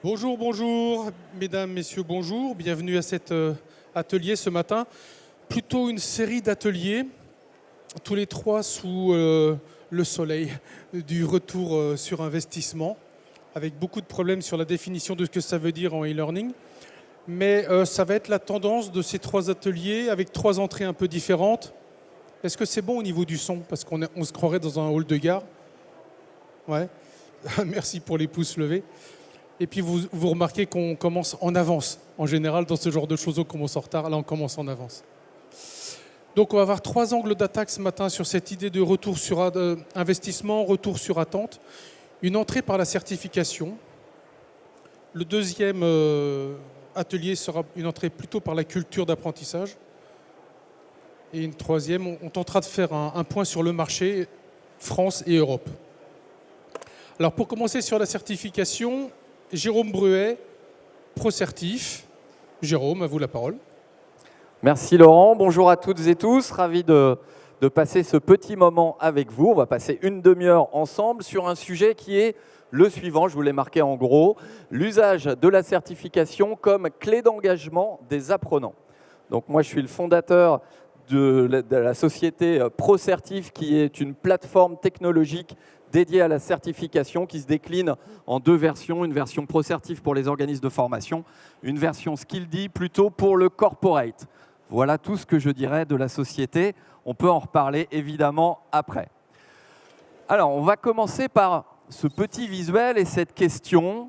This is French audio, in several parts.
Bonjour, bonjour, mesdames, messieurs, bonjour. Bienvenue à cet atelier ce matin. Plutôt une série d'ateliers, tous les trois sous le soleil du retour sur investissement, avec beaucoup de problèmes sur la définition de ce que ça veut dire en e-learning. Mais ça va être la tendance de ces trois ateliers avec trois entrées un peu différentes. Est-ce que c'est bon au niveau du son? Parce qu'on se croirait dans un hall de gare. Ouais. Merci pour les pouces levés. Et puis vous remarquez qu'on commence en avance. En général, dans ce genre de choses, on commence en retard. Là, on commence en avance. Donc on va avoir trois angles d'attaque ce matin sur cette idée de retour sur investissement, retour sur attente. Une entrée par la certification. Le deuxième atelier sera une entrée plutôt par la culture d'apprentissage. Et une troisième, on tentera de faire un point sur le marché France et Europe. Alors pour commencer sur la certification, Jérôme Bruet, ProCertif. Jérôme, à vous la parole. Merci Laurent, bonjour à toutes et tous, ravi de passer ce petit moment avec vous. On va passer une demi-heure ensemble sur un sujet qui est le suivant, je vous l'ai marqué en gros, l'usage de la certification comme clé d'engagement des apprenants. Donc moi je suis le fondateur de la société ProCertif qui est une plateforme technologique dédiée à la certification qui se décline en deux versions, une version ProCertif pour les organismes de formation, une version Skilldy plutôt pour le corporate. Voilà tout ce que je dirais de la société. On peut en reparler évidemment après. Alors, on va commencer par ce petit visuel et cette question.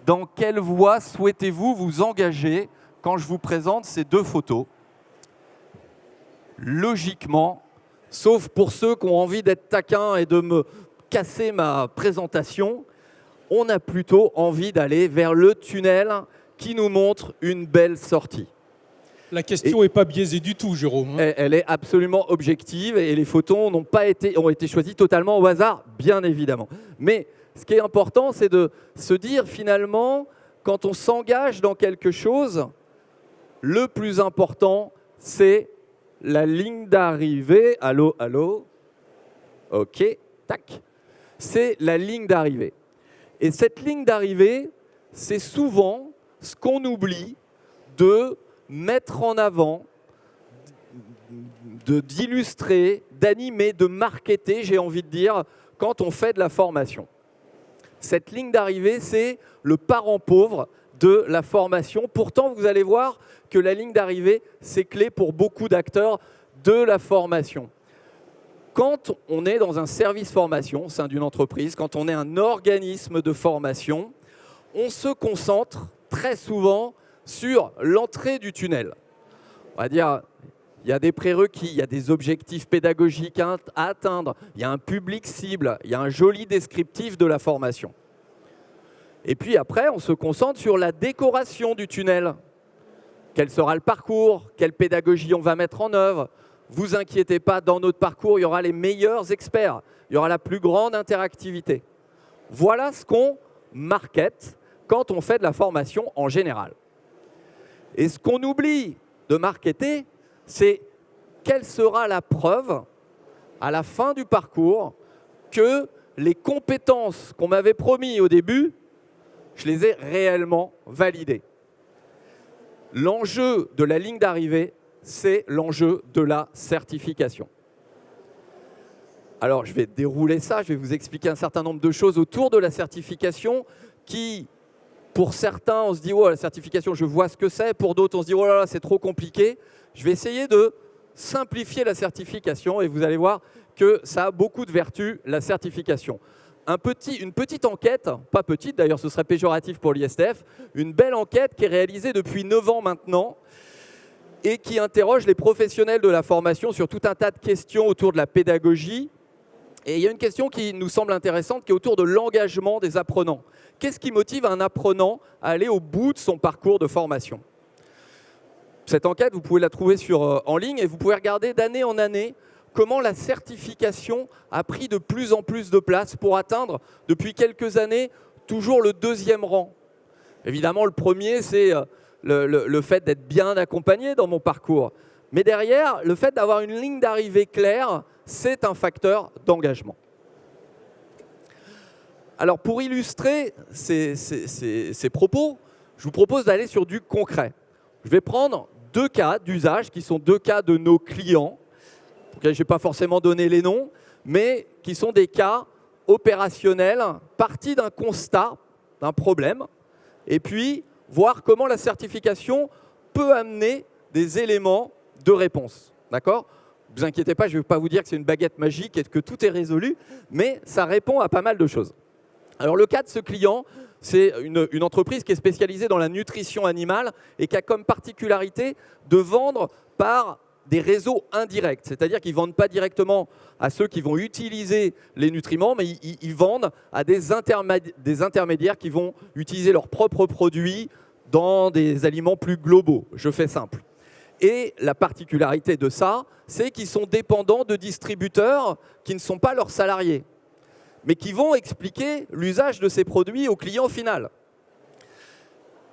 Dans quelle voie souhaitez-vous vous engager quand je vous présente ces deux photos? Logiquement, sauf pour ceux qui ont envie d'être taquins et de me casser ma présentation, on a plutôt envie d'aller vers le tunnel qui nous montre une belle sortie. La question n'est pas biaisée du tout, Jérôme. Elle est absolument objective et les photos ont été choisies totalement au hasard, bien évidemment. Mais ce qui est important, c'est de se dire finalement, quand on s'engage dans quelque chose, le plus important, c'est la ligne d'arrivée. Allô, allô? OK, tac. C'est la ligne d'arrivée. Et cette ligne d'arrivée, c'est souvent ce qu'on oublie de mettre en avant, d'illustrer, d'animer, de marketer, j'ai envie de dire, quand on fait de la formation. Cette ligne d'arrivée, c'est le parent pauvre de la formation. Pourtant, vous allez voir que la ligne d'arrivée, c'est clé pour beaucoup d'acteurs de la formation. Quand on est dans un service formation au sein d'une entreprise, quand on est un organisme de formation, on se concentre très souvent sur l'entrée du tunnel. On va dire, il y a des prérequis, il y a des objectifs pédagogiques à atteindre, il y a un public cible, il y a un joli descriptif de la formation. Et puis après, on se concentre sur la décoration du tunnel. Quel sera le parcours? Quelle pédagogie on va mettre en œuvre? Vous inquiétez pas, dans notre parcours, il y aura les meilleurs experts. Il y aura la plus grande interactivité. Voilà ce qu'on market quand on fait de la formation en général. Et ce qu'on oublie de marketer, c'est quelle sera la preuve à la fin du parcours que les compétences qu'on m'avait promis au début, je les ai réellement validées. L'enjeu de la ligne d'arrivée, c'est l'enjeu de la certification. Alors, je vais dérouler ça, je vais vous expliquer un certain nombre de choses autour de la certification qui, pour certains, on se dit « oh, la certification, je vois ce que c'est », pour d'autres, on se dit « oh là là, c'est trop compliqué ». Je vais essayer de simplifier la certification et vous allez voir que ça a beaucoup de vertus, la certification. Une petite enquête, pas petite d'ailleurs, ce serait péjoratif pour l'ISTF, une belle enquête qui est réalisée depuis 9 ans maintenant et qui interroge les professionnels de la formation sur tout un tas de questions autour de la pédagogie. Et il y a une question qui nous semble intéressante qui est autour de l'engagement des apprenants. Qu'est-ce qui motive un apprenant à aller au bout de son parcours de formation? Cette enquête, vous pouvez la trouver en ligne et vous pouvez regarder d'année en année comment la certification a pris de plus en plus de place pour atteindre, depuis quelques années, toujours le deuxième rang. Évidemment, le premier, c'est le fait d'être bien accompagné dans mon parcours. Mais derrière, le fait d'avoir une ligne d'arrivée claire, c'est un facteur d'engagement. Alors pour illustrer ces propos, je vous propose d'aller sur du concret. Je vais prendre 2 cas d'usage qui sont 2 cas de nos clients, auxquels je n'ai pas forcément donné les noms, mais qui sont des cas opérationnels, partis d'un constat, d'un problème, et puis voir comment la certification peut amener des éléments de réponse. D'accord ? Ne vous inquiétez pas, je ne vais pas vous dire que c'est une baguette magique et que tout est résolu, mais ça répond à pas mal de choses. Alors le cas de ce client, c'est une entreprise qui est spécialisée dans la nutrition animale et qui a comme particularité de vendre par des réseaux indirects. C'est-à-dire qu'ils ne vendent pas directement à ceux qui vont utiliser les nutriments, mais ils vendent à des intermédiaires qui vont utiliser leurs propres produits dans des aliments plus globaux. Je fais simple. Et la particularité de ça, c'est qu'ils sont dépendants de distributeurs qui ne sont pas leurs salariés, mais qui vont expliquer l'usage de ces produits au client final.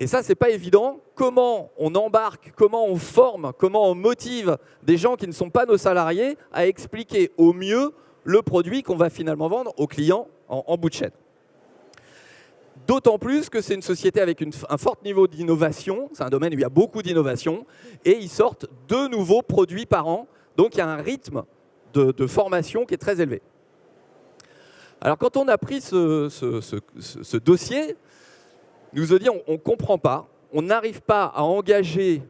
Et ça, ce n'est pas évident. Comment on embarque, comment on forme, comment on motive des gens qui ne sont pas nos salariés à expliquer au mieux le produit qu'on va finalement vendre au client en bout de chaîne. D'autant plus que c'est une société avec un fort niveau d'innovation. C'est un domaine où il y a beaucoup d'innovation. Et ils sortent 2 nouveaux produits par an. Donc, il y a un rythme de formation qui est très élevé. Alors, quand on a pris ce dossier, nous a dit on ne comprend pas, on n'arrive pas à engager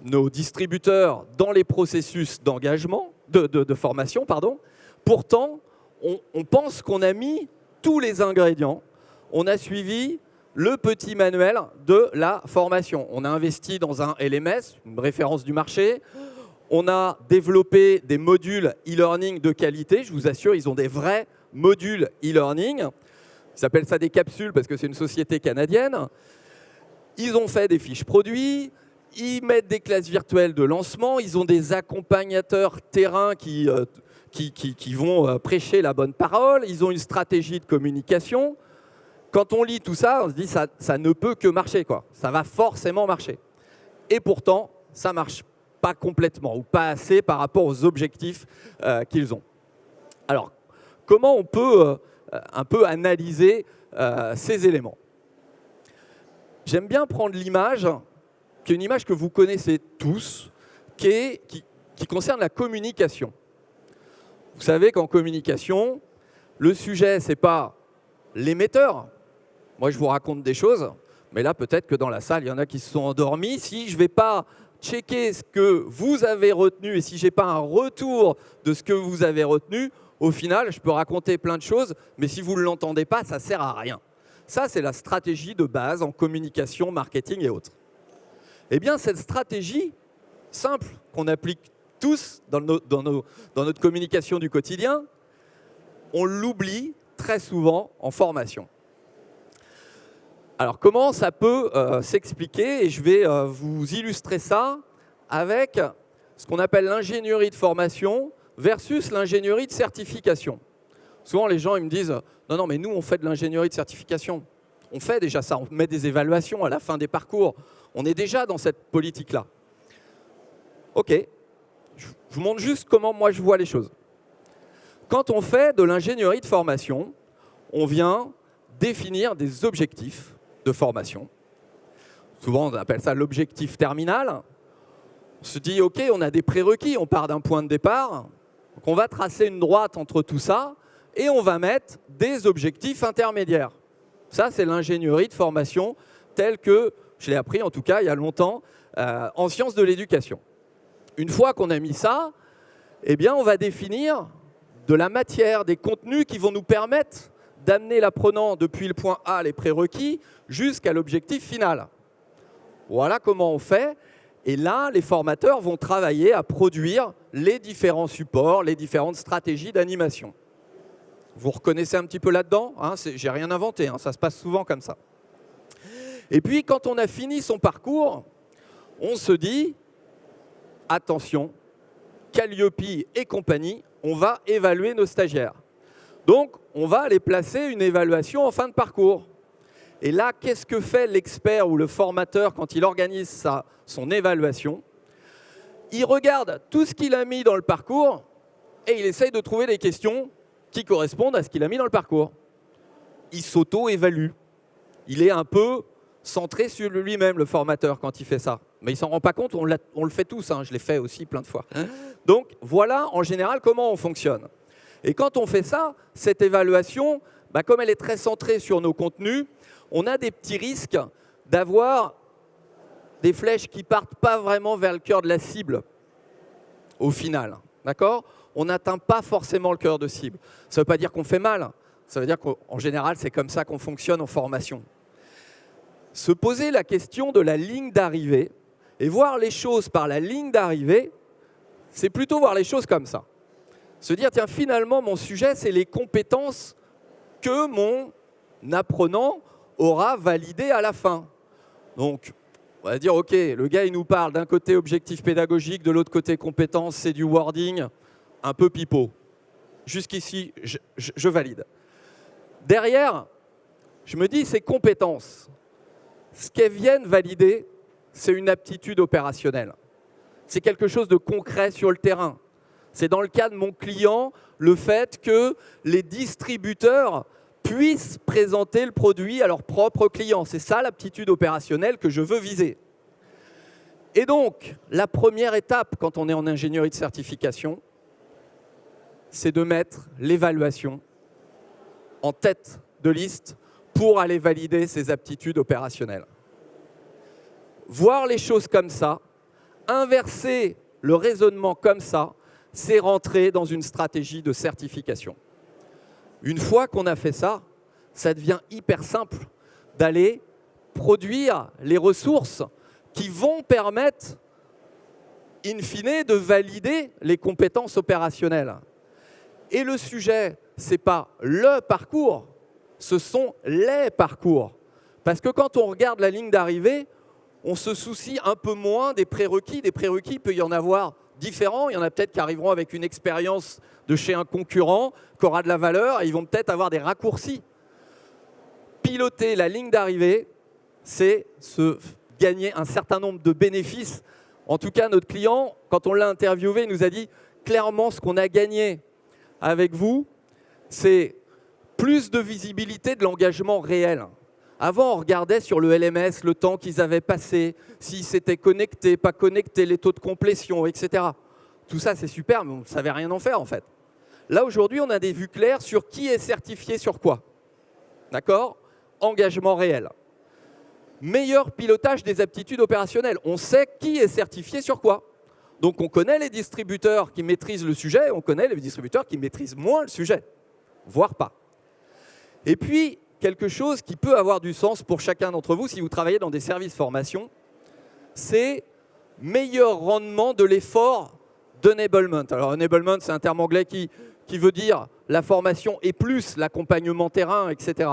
nos distributeurs dans les processus d'engagement, de formation, pardon. Pourtant, on pense qu'on a mis tous les ingrédients. On a suivi le petit manuel de la formation. On a investi dans un LMS, une référence du marché. On a développé des modules e-learning de qualité. Je vous assure, ils ont des vrais modules e-learning. Ils appellent ça des capsules parce que c'est une société canadienne. Ils ont fait des fiches produits. Ils mettent des classes virtuelles de lancement. Ils ont des accompagnateurs terrain qui vont prêcher la bonne parole. Ils ont une stratégie de communication. Quand on lit tout ça, on se dit ça ne peut que marcher, quoi. Ça va forcément marcher. Et pourtant, ça ne marche pas complètement ou pas assez par rapport aux objectifs qu'ils ont. Alors, comment on peut un peu analyser ces éléments? J'aime bien prendre l'image, qui est une image que vous connaissez tous, qui concerne la communication. Vous savez qu'en communication, le sujet, ce n'est pas l'émetteur. Moi, je vous raconte des choses, mais là, peut-être que dans la salle, il y en a qui se sont endormis. Si je ne vais pas checker ce que vous avez retenu et si je n'ai pas un retour de ce que vous avez retenu, au final, je peux raconter plein de choses, mais si vous ne l'entendez pas, ça ne sert à rien. Ça, c'est la stratégie de base en communication, marketing et autres. Eh bien, cette stratégie simple qu'on applique tous dans notre communication du quotidien, on l'oublie très souvent en formation. Alors, comment ça peut s'expliquer? Et je vais vous illustrer ça avec ce qu'on appelle l'ingénierie de formation versus l'ingénierie de certification. Souvent, les gens ils me disent « Non, non, mais nous, on fait de l'ingénierie de certification. On fait déjà ça, on met des évaluations à la fin des parcours. On est déjà dans cette politique-là. » OK, je vous montre juste comment moi je vois les choses. Quand on fait de l'ingénierie de formation, on vient définir des objectifs de formation. Souvent, on appelle ça l'objectif terminal. On se dit, OK, on a des prérequis, on part d'un point de départ. Donc on va tracer une droite entre tout ça et on va mettre des objectifs intermédiaires. Ça, c'est l'ingénierie de formation telle que, je l'ai appris en tout cas il y a longtemps, en sciences de l'éducation. Une fois qu'on a mis ça, eh bien, on va définir de la matière, des contenus qui vont nous permettre d'amener l'apprenant depuis le point A, les prérequis, jusqu'à l'objectif final. Voilà comment on fait. Et là, les formateurs vont travailler à produire les différents supports, les différentes stratégies d'animation. Vous reconnaissez un petit peu là-dedans, hein, j'ai rien inventé, hein, ça se passe souvent comme ça. Et puis, quand on a fini son parcours, on se dit, attention, Calliope et compagnie, on va évaluer nos stagiaires. Donc, on va aller placer une évaluation en fin de parcours. Et là, qu'est-ce que fait l'expert ou le formateur quand il organise son évaluation? Il regarde tout ce qu'il a mis dans le parcours et il essaye de trouver des questions qui correspondent à ce qu'il a mis dans le parcours. il s'auto-évalue. Il est un peu centré sur lui-même, le formateur, quand il fait ça. Mais il ne s'en rend pas compte, on le fait tous, hein, je l'ai fait aussi plein de fois. Donc voilà en général comment on fonctionne. Et quand on fait ça, cette évaluation, comme elle est très centrée sur nos contenus, on a des petits risques d'avoir des flèches qui ne partent pas vraiment vers le cœur de la cible au final. D'accord ? On n'atteint pas forcément le cœur de cible. Ça ne veut pas dire qu'on fait mal. Ça veut dire qu'en général, c'est comme ça qu'on fonctionne en formation. Se poser la question de la ligne d'arrivée et voir les choses par la ligne d'arrivée, c'est plutôt voir les choses comme ça. Se dire, tiens, finalement, mon sujet, c'est les compétences que mon apprenant aura validées à la fin. Donc, on va dire, OK, le gars, il nous parle d'un côté objectif pédagogique, de l'autre côté compétences, c'est du wording, un peu pipeau. Jusqu'ici, je valide. Derrière, je me dis, ces compétences, ce qu'elles viennent valider, c'est une aptitude opérationnelle. C'est quelque chose de concret sur le terrain. C'est dans le cas de mon client, le fait que les distributeurs puissent présenter le produit à leurs propres clients. C'est ça l'aptitude opérationnelle que je veux viser. Et donc, la première étape quand on est en ingénierie de certification, c'est de mettre l'évaluation en tête de liste pour aller valider ces aptitudes opérationnelles. Voir les choses comme ça, inverser le raisonnement comme ça, c'est rentrer dans une stratégie de certification. Une fois qu'on a fait ça, ça devient hyper simple d'aller produire les ressources qui vont permettre, in fine, de valider les compétences opérationnelles. Et le sujet, ce n'est pas le parcours, ce sont les parcours. Parce que quand on regarde la ligne d'arrivée, on se soucie un peu moins des prérequis. Des prérequis, il peut y en avoir différents. Il y en a peut-être qui arriveront avec une expérience de chez un concurrent, qui aura de la valeur, et ils vont peut-être avoir des raccourcis. Piloter la ligne d'arrivée, c'est se gagner un certain nombre de bénéfices. En tout cas, notre client, quand on l'a interviewé, il nous a dit clairement ce qu'on a gagné avec vous, c'est plus de visibilité de l'engagement réel. Avant, on regardait sur le LMS le temps qu'ils avaient passé, s'ils s'étaient connectés, pas connectés, les taux de complétion, etc. Tout ça, c'est super, mais on ne savait rien en faire, en fait. Là, aujourd'hui, on a des vues claires sur qui est certifié sur quoi. D'accord ? Engagement réel. Meilleur pilotage des aptitudes opérationnelles. On sait qui est certifié sur quoi. Donc, on connaît les distributeurs qui maîtrisent le sujet, on connaît les distributeurs qui maîtrisent moins le sujet, voire pas. Et puis, quelque chose qui peut avoir du sens pour chacun d'entre vous si vous travaillez dans des services formation, c'est meilleur rendement de l'effort d'enablement. Alors, enablement, c'est un terme anglais qui veut dire la formation et plus l'accompagnement terrain, etc.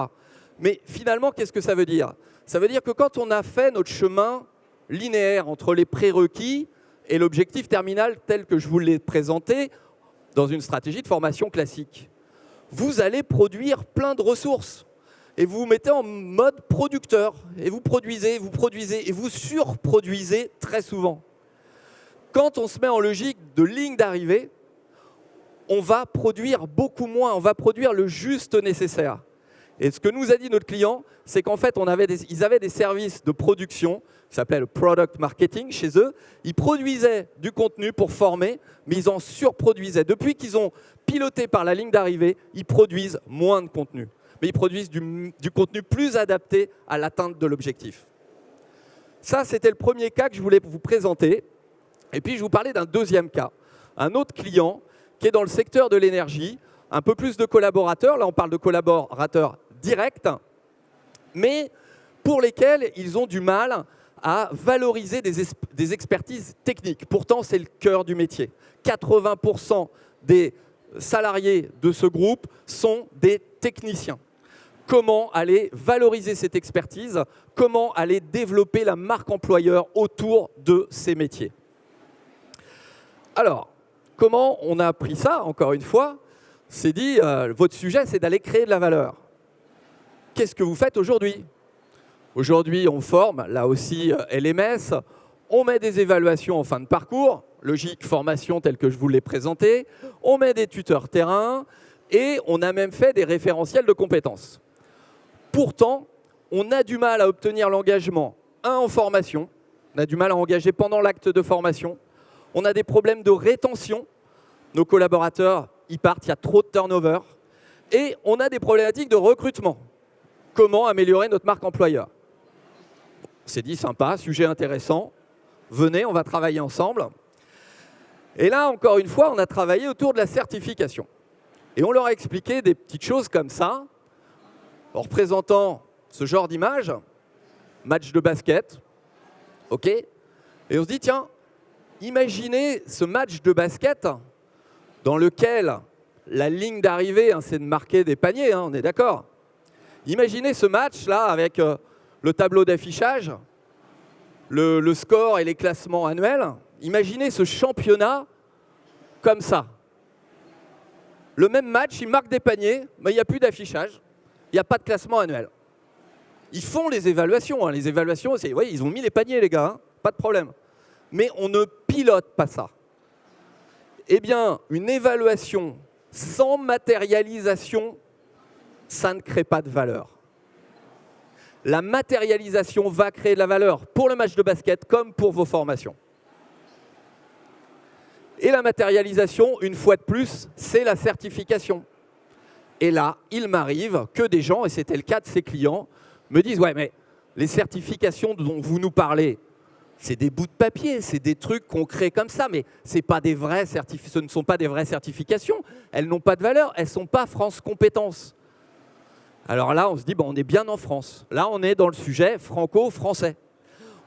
Mais finalement, qu'est-ce que ça veut dire ? Ça veut dire que quand on a fait notre chemin linéaire entre les prérequis et l'objectif terminal tel que je vous l'ai présenté dans une stratégie de formation classique, vous allez produire plein de ressources. Et vous vous mettez en mode producteur. Et vous produisez, et vous surproduisez très souvent. Quand on se met en logique de ligne d'arrivée, on va produire beaucoup moins, on va produire le juste nécessaire. Et ce que nous a dit notre client, c'est qu'en fait, ils avaient des services de production qui s'appelaient le product marketing chez eux. Ils produisaient du contenu pour former, mais ils en surproduisaient. Depuis qu'ils ont piloté par la ligne d'arrivée, ils produisent moins de contenu. Mais ils produisent du contenu plus adapté à l'atteinte de l'objectif. Ça, c'était le premier cas que je voulais vous présenter. Et puis, je vais vous parler d'un deuxième cas. Un autre client qui est dans le secteur de l'énergie, un peu plus de collaborateurs. Là, on parle de collaborateurs directs, mais pour lesquels ils ont du mal à valoriser des expertises techniques. Pourtant, c'est le cœur du métier. 80% des salariés de ce groupe sont des techniciens. Comment aller valoriser cette expertise? Comment aller développer la marque employeur autour de ces métiers? Alors, comment on a appris ça, encore une fois? C'est dit, votre sujet, c'est d'aller créer de la valeur. Qu'est-ce que vous faites aujourd'hui? Aujourd'hui, on forme, là aussi, LMS. On met des évaluations en fin de parcours, logique formation telle que je vous l'ai présentée. On met des tuteurs terrain et on a même fait des référentiels de compétences. Pourtant, on a du mal à obtenir l'engagement, en formation, on a du mal à engager pendant l'acte de formation, on a des problèmes de rétention, nos collaborateurs, ils partent, il y a trop de turnover, et on a des problématiques de recrutement. Comment améliorer notre marque employeur? C'est dit sympa, sujet intéressant, venez, on va travailler ensemble. Et là, encore une fois, on a travaillé autour de la certification. Et on leur a expliqué des petites choses comme ça, en représentant ce genre d'image, match de basket, ok? Et on se dit, tiens, imaginez ce match de basket dans lequel la ligne d'arrivée, c'est de marquer des paniers, on est d'accord? Imaginez ce match-là avec le tableau d'affichage, le score et les classements annuels. Imaginez ce championnat comme ça. Le même match, il marque des paniers, mais il n'y a plus d'affichage, il n'y a pas de classement annuel. Ils font les évaluations. Les évaluations, oui, ils ont mis les paniers, les gars, pas de problème. Mais on ne pilote pas ça. Eh bien, une évaluation sans matérialisation, ça ne crée pas de valeur. La matérialisation va créer de la valeur pour le match de basket comme pour vos formations. Et la matérialisation, une fois de plus, c'est la certification. Et là, il m'arrive que des gens, et c'était le cas de ces clients, me disent « Ouais, mais les certifications dont vous nous parlez, c'est des bouts de papier, c'est des trucs qu'on crée comme ça, mais ce ne sont pas des vraies certifications. Elles n'ont pas de valeur, elles ne sont pas France Compétences. » Alors là, on se dit, on est bien en France. Là, on est dans le sujet franco-français.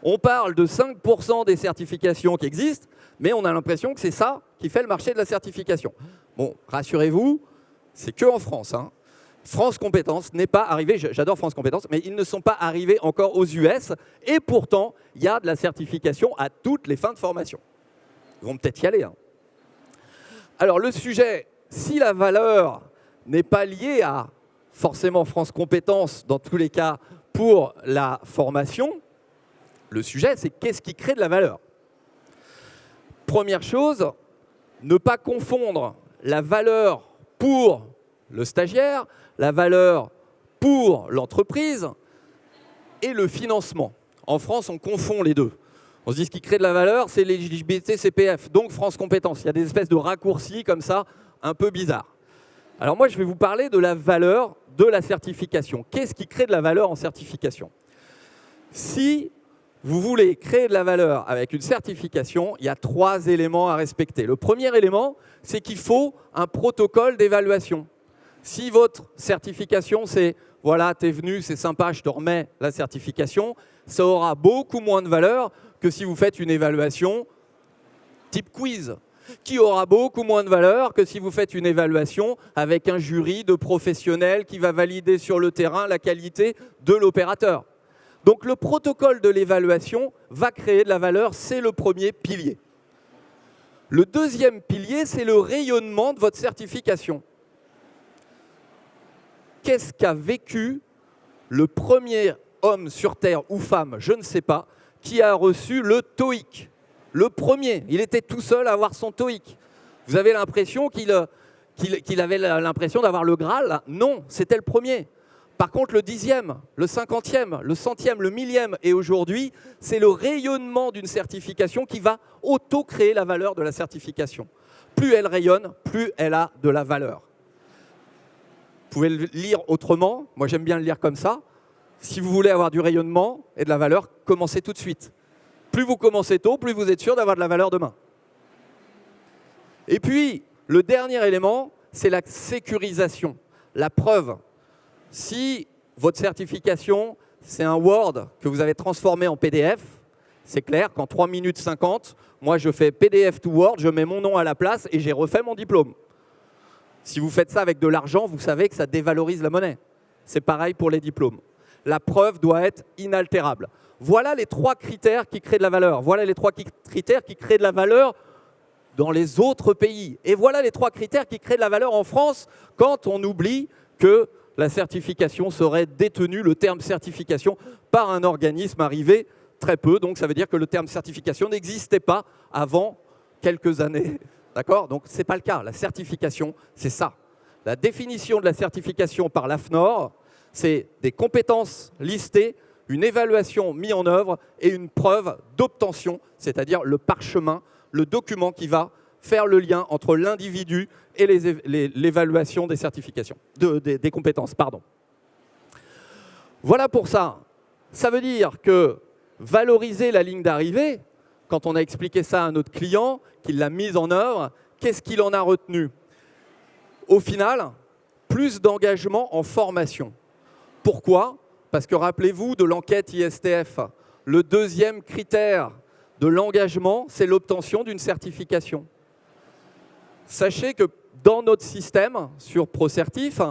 On parle de 5% des certifications qui existent, mais on a l'impression que c'est ça qui fait le marché de la certification. Bon, rassurez-vous, c'est que en France. France Compétences n'est pas arrivé, j'adore France Compétences, mais ils ne sont pas arrivés encore aux US, et pourtant, il y a de la certification à toutes les fins de formation. Ils vont peut-être y aller. Alors le sujet, si la valeur n'est pas liée à forcément France Compétences, dans tous les cas, pour la formation, le sujet, c'est qu'est-ce qui crée de la valeur? Première chose, ne pas confondre la valeur pour le stagiaire, la valeur pour l'entreprise et le financement. En France, on confond les deux. On se dit ce qui crée de la valeur, c'est l'éligibilité CPF, donc France Compétences. Il y a des espèces de raccourcis comme ça, un peu bizarres. Alors moi, je vais vous parler de la valeur de la certification. Qu'est-ce qui crée de la valeur en certification? Si vous voulez créer de la valeur avec une certification, il y a 3 éléments à respecter. Le premier élément, c'est qu'il faut un protocole d'évaluation. Si votre certification, c'est « voilà, t'es venu, c'est sympa, je te remets la certification », ça aura beaucoup moins de valeur que si vous faites une évaluation type quiz, qui aura beaucoup moins de valeur que si vous faites une évaluation avec un jury de professionnels qui va valider sur le terrain la qualité de l'opérateur. Donc le protocole de l'évaluation va créer de la valeur, c'est le premier pilier. Le deuxième pilier, c'est le rayonnement de votre certification. Qu'est-ce qu'a vécu le premier homme sur Terre ou femme, je ne sais pas, qui a reçu le TOEIC? Le premier, il était tout seul à avoir son TOEIC. Vous avez l'impression qu'il avait l'impression d'avoir le Graal? Non, c'était le premier. Par contre, le 10e, le 50e, le 100e, le 1000e et aujourd'hui, c'est le rayonnement d'une certification qui va auto-créer la valeur de la certification. Plus elle rayonne, plus elle a de la valeur. Vous pouvez le lire autrement, moi j'aime bien le lire comme ça. Si vous voulez avoir du rayonnement et de la valeur, commencez tout de suite. Plus vous commencez tôt, plus vous êtes sûr d'avoir de la valeur demain. Et puis, le dernier élément, c'est la sécurisation, la preuve. Si votre certification, c'est un Word que vous avez transformé en PDF, c'est clair qu'en 3 minutes 50, moi je fais PDF to Word, je mets mon nom à la place et j'ai refait mon diplôme. Si vous faites ça avec de l'argent, vous savez que ça dévalorise la monnaie. C'est pareil pour les diplômes. La preuve doit être inaltérable. Voilà les 3 critères qui créent de la valeur. Voilà les 3 critères qui créent de la valeur dans les autres pays. Et voilà les 3 critères qui créent de la valeur en France quand on oublie que la certification serait détenue, le terme certification, par un organisme arrivé très peu. Donc ça veut dire que le terme certification n'existait pas avant quelques années. D'accord? Donc ce n'est pas le cas. La certification, c'est ça. La définition de la certification par l'AFNOR, C'est des compétences listées, une évaluation mise en œuvre et une preuve d'obtention, c'est-à-dire le parchemin, le document qui va faire le lien entre l'individu et l'évaluation des certifications, des compétences. Pardon. Voilà pour ça. Ça veut dire que valoriser la ligne d'arrivée, quand on a expliqué ça à notre client, qu'il l'a mise en œuvre, qu'est-ce qu'il en a retenu? Au final, plus d'engagement en formation. Pourquoi? Parce que rappelez-vous de l'enquête ISTF, le deuxième critère de l'engagement, c'est l'obtention d'une certification. Sachez que dans notre système, sur ProCertif,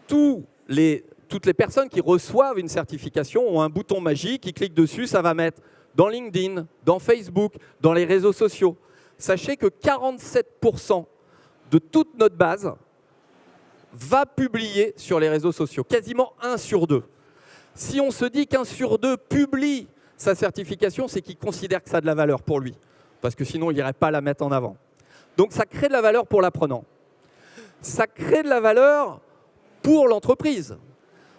toutes les personnes qui reçoivent une certification ont un bouton magique, ils cliquent dessus, ça va mettre dans LinkedIn, dans Facebook, dans les réseaux sociaux. Sachez que 47% de toute notre base va publier sur les réseaux sociaux, quasiment 1 sur 2. Si on se dit qu'1 sur 2 publie sa certification, c'est qu'il considère que ça a de la valeur pour lui, parce que sinon il n'irait pas la mettre en avant. Donc ça crée de la valeur pour l'apprenant. Ça crée de la valeur pour l'entreprise,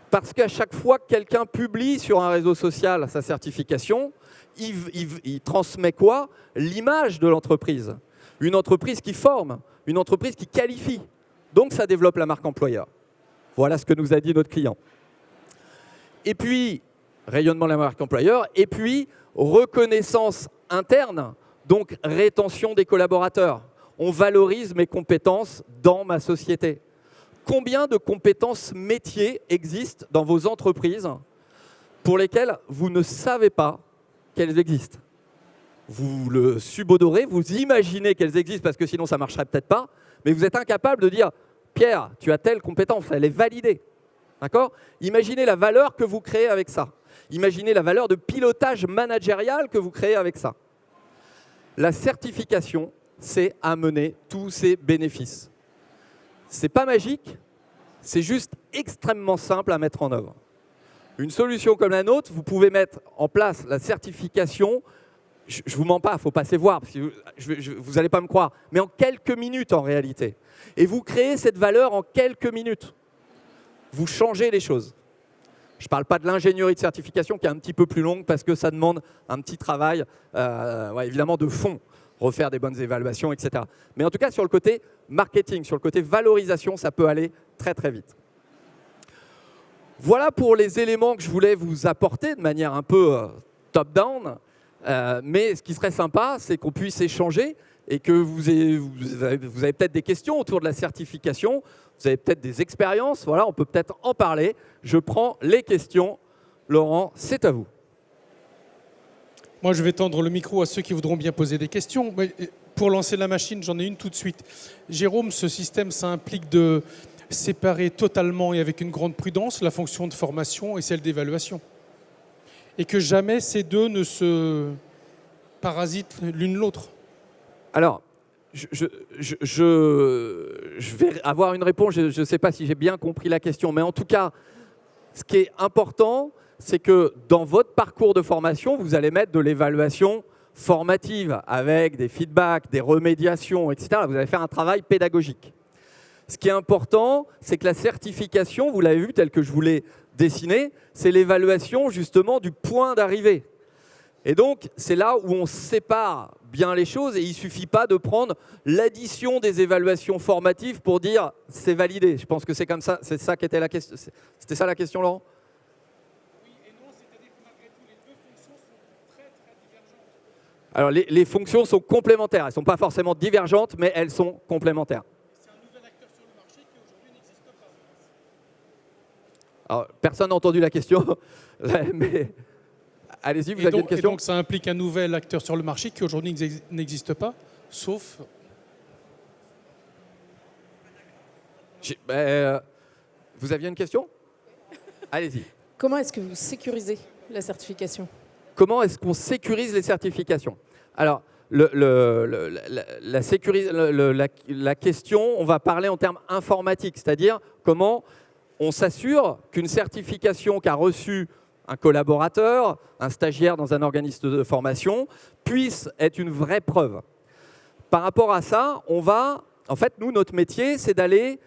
parce qu'à chaque fois que quelqu'un publie sur un réseau social sa certification, il transmet quoi? L'image de l'entreprise. Une entreprise qui forme, une entreprise qui qualifie. Donc ça développe la marque employeur. Voilà ce que nous a dit notre client. Et puis, rayonnement de la marque employeur, et puis reconnaissance interne, donc rétention des collaborateurs. On valorise mes compétences dans ma société. Combien de compétences métiers existent dans vos entreprises pour lesquelles vous ne savez pas qu'elles existent? Vous le subodorez, vous imaginez qu'elles existent parce que sinon ça ne marcherait peut-être pas, mais vous êtes incapable de dire « Pierre, tu as telle compétence, elle est validée ». D'accord? Imaginez la valeur que vous créez avec ça. Imaginez la valeur de pilotage managérial que vous créez avec ça. La certification, c'est amener tous ces bénéfices. Ce n'est pas magique, c'est juste extrêmement simple à mettre en œuvre. Une solution comme la nôtre, vous pouvez mettre en place la certification. Je ne vous mens pas, il faut passer voir, parce que vous n'allez pas me croire, mais en quelques minutes en réalité. Et vous créez cette valeur en quelques minutes. Vous changez les choses. Je ne parle pas de l'ingénierie de certification qui est un petit peu plus longue parce que ça demande un petit travail, évidemment, de fond, refaire des bonnes évaluations, etc. Mais en tout cas, sur le côté marketing, sur le côté valorisation, ça peut aller très très vite. Voilà pour les éléments que je voulais vous apporter de manière un peu top-down. Mais ce qui serait sympa, c'est qu'on puisse échanger et que vous avez peut-être des questions autour de la certification, vous avez peut-être des expériences, voilà, on peut peut-être en parler. Je prends les questions. Laurent, c'est à vous. Moi, je vais tendre le micro à ceux qui voudront bien poser des questions. Pour lancer la machine, j'en ai une tout de suite. Jérôme, ce système, ça implique de séparer totalement et avec une grande prudence la fonction de formation et celle d'évaluation. Et que jamais ces deux ne se parasitent l'une l'autre. Alors, je vais avoir une réponse, je ne sais pas si j'ai bien compris la question, mais en tout cas, ce qui est important, c'est que dans votre parcours de formation, vous allez mettre de l'évaluation formative avec des feedbacks, des remédiations, etc. Vous allez faire un travail pédagogique. Ce qui est important, c'est que la certification, vous l'avez vu tel que je vous l'ai dessiné, c'est l'évaluation justement du point d'arrivée. Et donc, c'est là où on sépare bien les choses et il ne suffit pas de prendre l'addition des évaluations formatives pour dire c'est validé. Je pense que c'est comme ça, c'est ça qui était la question. C'était ça la question, Laurent? Oui et non, c'est-à-dire que malgré tout, les deux fonctions sont très très divergentes. Alors, les fonctions sont complémentaires. Elles ne sont pas forcément divergentes, mais elles sont complémentaires. C'est un nouvel acteur sur le marché qui aujourd'hui n'existe pas. Alors, personne n'a entendu la question, mais allez-y, vous avez une question. Et donc, ça implique un nouvel acteur sur le marché qui aujourd'hui n'existe pas, sauf... Vous aviez une question? Allez-y. Comment est-ce que vous sécurisez la certification? Comment est-ce qu'on sécurise les certifications? Alors, la question, on va parler en termes informatiques, c'est-à-dire comment on s'assure qu'une certification qu'a reçue un collaborateur, un stagiaire dans un organisme de formation, puisse être une vraie preuve. Par rapport à ça, on va, en fait, nous, notre métier, c'est d'aller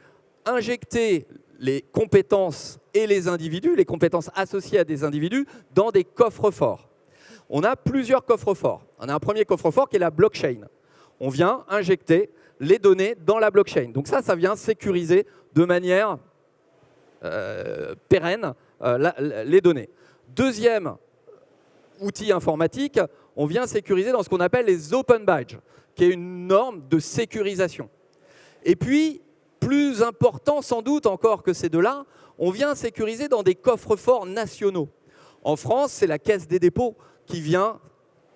injecter les compétences et les individus, les compétences associées à des individus, dans des coffres forts. On a plusieurs coffres forts. On a un premier coffre-fort qui est la blockchain. On vient injecter les données dans la blockchain. Donc ça vient sécuriser de manière pérenne les données. Deuxième outil informatique, on vient sécuriser dans ce qu'on appelle les open badges, qui est une norme de sécurisation. Et puis, plus important sans doute encore que ces deux-là, on vient sécuriser dans des coffres-forts nationaux. En France, c'est la Caisse des dépôts qui vient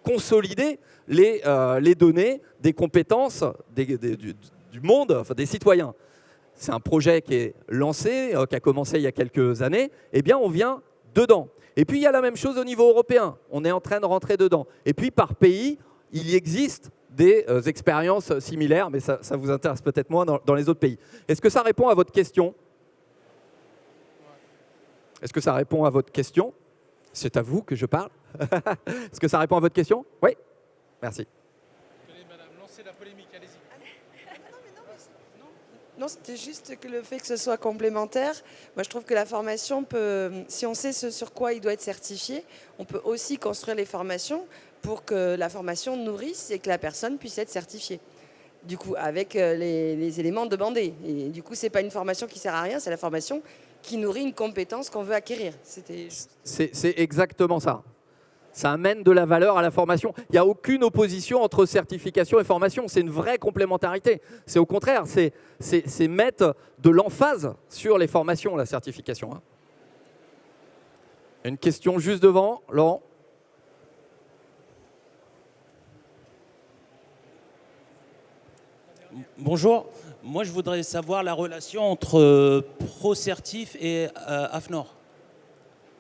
consolider les données des compétences du monde, enfin des citoyens. C'est un projet qui est lancé, qui a commencé il y a quelques années. Eh bien, on vient dedans. Et puis, il y a la même chose au niveau européen. On est en train de rentrer dedans. Et puis, par pays, il y existe des expériences similaires, mais ça vous intéresse peut-être moins dans les autres pays. Est-ce que ça répond à votre question? Est-ce que ça répond à votre question? C'est à vous que je parle. Est-ce que ça répond à votre question? Oui. Merci. Tenez, madame, lancez la polémique, allez-y. Non, c'était juste que le fait que ce soit complémentaire, moi je trouve que la formation peut, si on sait ce sur quoi il doit être certifié, on peut aussi construire les formations pour que la formation nourrisse et que la personne puisse être certifiée. Du coup, avec les éléments demandés. Et du coup, c'est pas une formation qui sert à rien, c'est la formation qui nourrit une compétence qu'on veut acquérir. C'est exactement ça. Ça amène de la valeur à la formation. Il n'y a aucune opposition entre certification et formation. C'est une vraie complémentarité. C'est au contraire, c'est mettre de l'emphase sur les formations, la certification. Une question juste devant, Laurent. Bonjour. Moi, je voudrais savoir la relation entre ProCertif et AFNOR.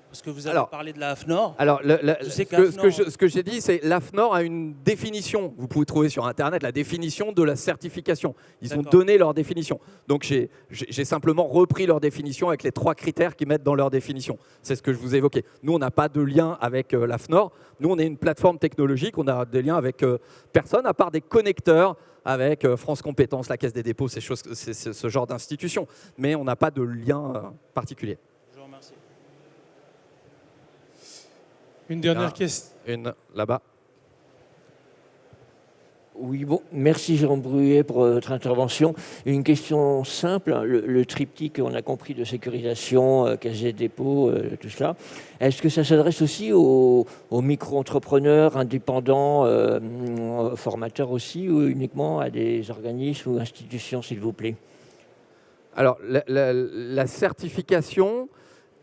Parce que vous avez parlé de la AFNOR. Alors, ce que j'ai dit, c'est l'AFNOR a une définition. Vous pouvez trouver sur Internet la définition de la certification. Ils ont donné leur définition. Donc, j'ai simplement repris leur définition avec les 3 critères qu'ils mettent dans leur définition. C'est ce que je vous ai évoqué. Nous, on n'a pas de lien avec l'AFNOR. Nous, on est une plateforme technologique. On a des liens avec personne, à part des connecteurs avec France Compétences, la Caisse des dépôts, c'est ce genre d'institution. Mais on n'a pas de lien particulier. Une dernière question. Une là-bas. Oui, bon, merci Jérôme Bruet pour votre intervention. Une question simple, le triptyque, on a compris, de sécurisation, caisse des dépôts, tout cela. Est-ce que ça s'adresse aussi aux micro-entrepreneurs, indépendants, formateurs aussi, ou uniquement à des organismes ou institutions, s'il vous plaît? Alors, la certification,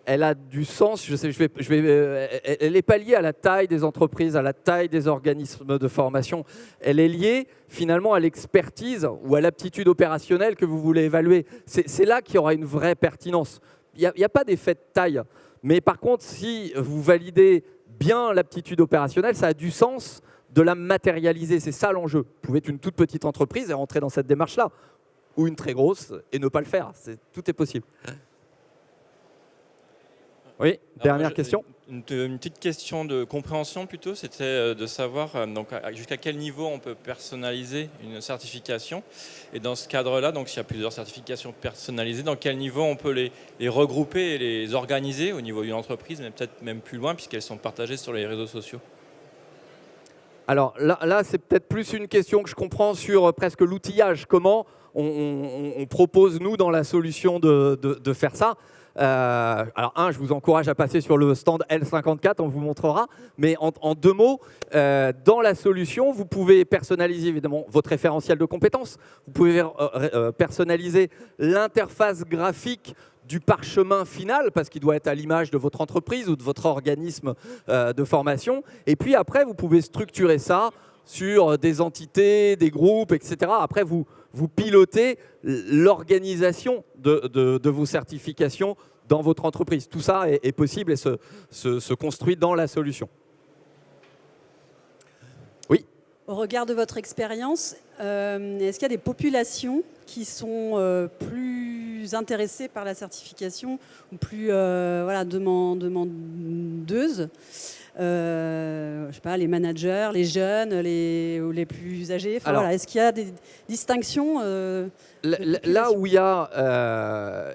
elle a du sens, elle n'est pas liée à la taille des entreprises, à la taille des organismes de formation. Elle est liée finalement à l'expertise ou à l'aptitude opérationnelle que vous voulez évaluer. C'est là qu'il y aura une vraie pertinence. Il n'y a pas d'effet de taille. Mais par contre, si vous validez bien l'aptitude opérationnelle, ça a du sens de la matérialiser. C'est ça l'enjeu. Vous pouvez être une toute petite entreprise et rentrer dans cette démarche-là, ou une très grosse et ne pas le faire. Tout est possible. Oui, dernière question. Une petite question de compréhension plutôt, c'était de savoir jusqu'à quel niveau on peut personnaliser une certification. Et dans ce cadre-là, donc s'il y a plusieurs certifications personnalisées, dans quel niveau on peut les regrouper et les organiser au niveau d'une entreprise, mais peut-être même plus loin puisqu'elles sont partagées sur les réseaux sociaux? Alors là c'est peut-être plus une question que je comprends sur presque l'outillage. Comment on propose, nous, dans la solution de faire ça. Alors, je vous encourage à passer sur le stand L54, on vous montrera. Mais en 2 mots, dans la solution, vous pouvez personnaliser évidemment votre référentiel de compétences. Vous pouvez personnaliser l'interface graphique du parchemin final, parce qu'il doit être à l'image de votre entreprise ou de votre organisme de formation. Et puis après, vous pouvez structurer ça sur des entités, des groupes, etc. Après, vous pilotez l'organisation de vos certifications dans votre entreprise. Tout ça est possible et se construit dans la solution. Oui. Au regard de votre expérience, est-ce qu'il y a des populations qui sont plus intéressées par la certification ou plus demandeuses je sais pas, les managers, les jeunes, ou les plus âgés. Enfin, Alors, voilà. Est-ce qu'il y a des distinctions là où il y a,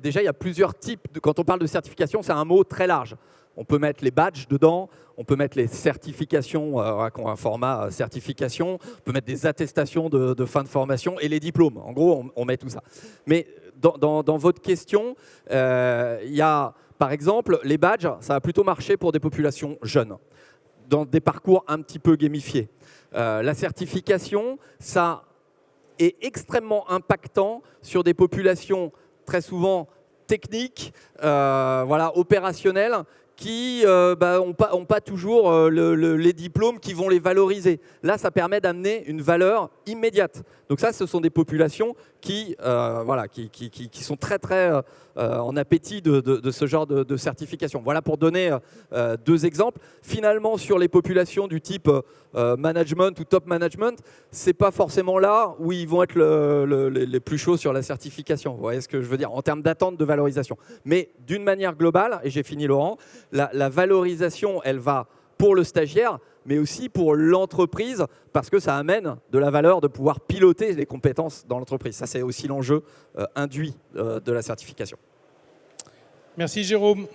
déjà il y a plusieurs types. Quand on parle de certification, c'est un mot très large. On peut mettre les badges dedans, on peut mettre les certifications, qui ont un format certification, on peut mettre des attestations de fin de formation et les diplômes. En gros, on met tout ça. Mais dans votre question, il y a, par exemple, les badges, ça va plutôt marcher pour des populations jeunes, dans des parcours un petit peu gamifiés. La certification, ça est extrêmement impactant sur des populations très souvent techniques, opérationnelles, qui n'ont pas toujours les diplômes qui vont les valoriser. Là, ça permet d'amener une valeur immédiate. Donc ça, ce sont des populations qui sont très, très en appétit de ce genre de certification. Voilà pour donner 2 exemples. Finalement, sur les populations du type management ou top management, ce n'est pas forcément là où ils vont être les plus chauds sur la certification. Vous voyez ce que je veux dire en termes d'attente de valorisation. Mais d'une manière globale, et j'ai fini Laurent, la valorisation, elle va pour le stagiaire, mais aussi pour l'entreprise, parce que ça amène de la valeur de pouvoir piloter les compétences dans l'entreprise. Ça, c'est aussi l'enjeu induit de la certification. Merci Jérôme.